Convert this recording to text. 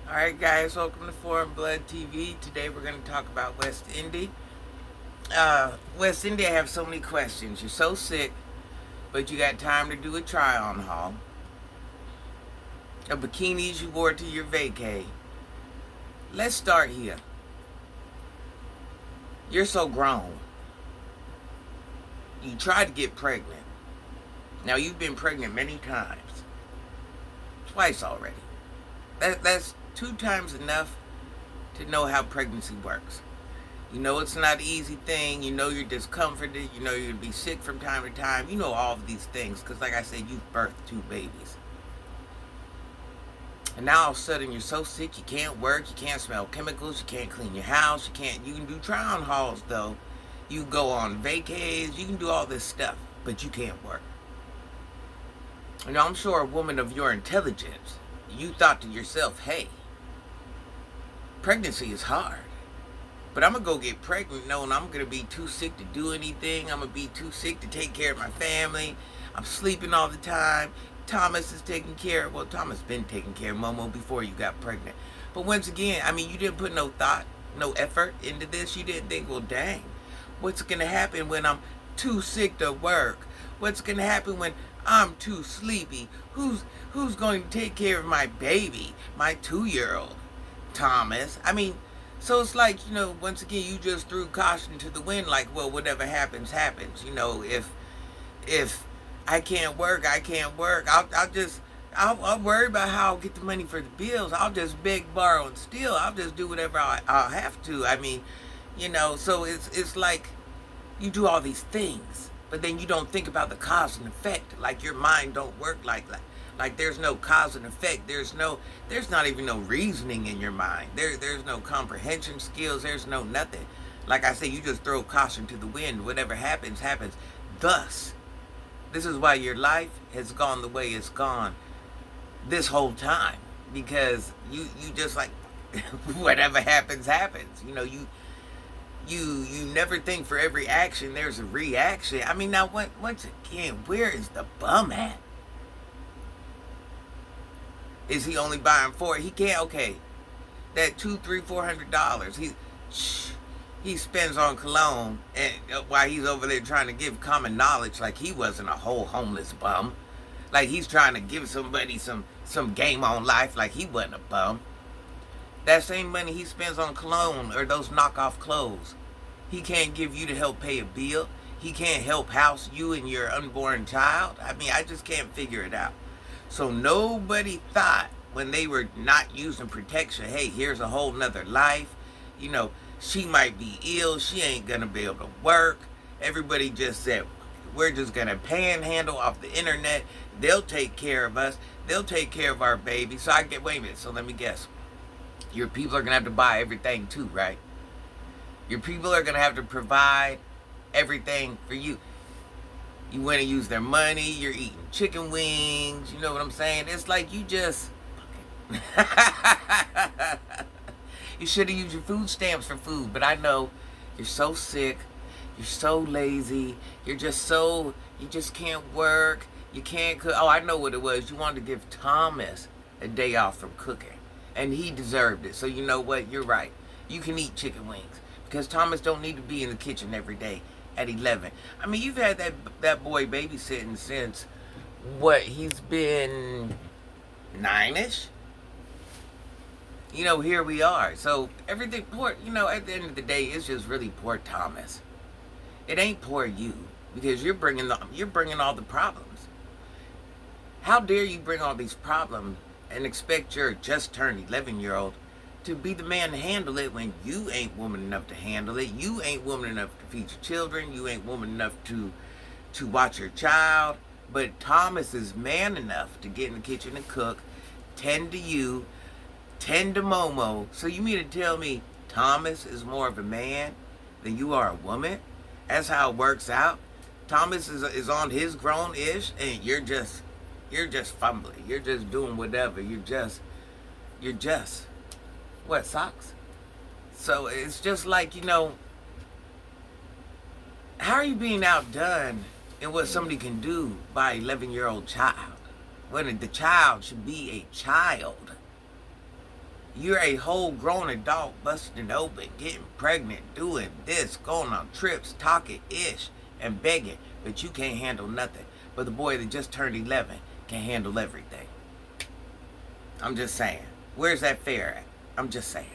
Alright guys, welcome to Foreign Blood TV. Today we're going to talk about West Indy. West Indy, I have so many questions. You're so sick, but you got time to do a try-on haul. The bikinis you wore to your vacay. Let's start here. You're so grown. You tried to get pregnant. Now you've been pregnant many times. Twice already. That's 2 times enough to know how pregnancy works. You know it's not an easy thing. You know you're discomforted. You know you're going to be sick from time to time. You know all of these things because, like I said, you've birthed 2 babies. And now all of a sudden you're so sick you can't work, you can't smell chemicals, you can't clean your house, you can do try-on hauls though. You can go on vacays, you can do all this stuff, but you can't work. And I'm sure a woman of your intelligence, you thought to yourself, hey, pregnancy is hard. But I'm going to go get pregnant knowing I'm going to be too sick to do anything. I'm going to be too sick to take care of my family. I'm sleeping all the time. Thomas is taking care of, well, Thomas been taking care of Momo before you got pregnant. But once again, I mean, you didn't put no thought, no effort into this. You didn't think, well, dang, what's going to happen when I'm too sick to work? What's going to happen when I'm too sleepy? Who's going to take care of my baby, my 2-year-old, Thomas? I mean, so it's like, once again, you just threw caution to the wind, like, well, whatever happens, happens. If I can't work, I can't work. I'll worry about how I'll get the money for the bills. I'll just beg, borrow, and steal. I'll just do whatever I'll have to. I mean, so it's like you do all these things, but then you don't think about the cause and effect. Like your mind don't work like that. Like there's no cause and effect. There's not even no reasoning in your mind. There's no comprehension skills. There's no nothing. Like I say, you just throw caution to the wind. Whatever happens, happens. Thus, this is why your life has gone the way it's gone this whole time. Because you just like, whatever happens, happens. You never think for every action there's a reaction. I mean, now, once again, where is the bum at? Is he only buying 4? He can't. Okay, that $200, $300, $400. He spends on cologne, and while he's over there trying to give common knowledge, like he wasn't a whole homeless bum, like he's trying to give somebody some game on life, like he wasn't a bum. That same money he spends on cologne or those knockoff clothes, he can't give you to help pay a bill. He can't help house you and your unborn child. I mean, I just can't figure it out. So nobody thought when they were not using protection, hey, here's a whole nother life. She might be ill. She ain't going to be able to work. Everybody just said, we're just going to panhandle off the internet. They'll take care of us. They'll take care of our baby. So wait a minute. So let me guess. Your people are going to have to buy everything too, right? Your people are going to have to provide everything for you. You want to use their money. You're eating chicken wings. You know what I'm saying? It's like you just... You should have used your food stamps for food. But I know you're so sick. You're so lazy. You just can't work. You can't cook. Oh, I know what it was. You wanted to give Thomas a day off from cooking. And he deserved it. So you know what? You're right. You can eat chicken wings. Because Thomas don't need to be in the kitchen every day at 11. I mean, you've had that boy babysitting since, what, he's been 9-ish? Here we are. So everything poor, at the end of the day, it's just really poor Thomas. It ain't poor you, because you're bringing all the problems. How dare you bring all these problems and expect your just turned 11-year-old to be the man to handle it when you ain't woman enough to handle it. You ain't woman enough to feed your children. You ain't woman enough to watch your child. But Thomas is man enough to get in the kitchen and cook, tend to you, tend to Momo. So you mean to tell me Thomas is more of a man than you are a woman? That's how it works out. Thomas is on his grown-ish, and you're just fumbling. You're just doing whatever. You're just what, socks? So it's just like, how are you being outdone in what somebody can do by an 11-year-old child? When the child should be a child. You're a whole grown adult, busting open, getting pregnant, doing this, going on trips, talking ish, and begging, but you can't handle nothing. But the boy that just turned 11 can handle everything. I'm just saying. Where's that fair at? I'm just saying.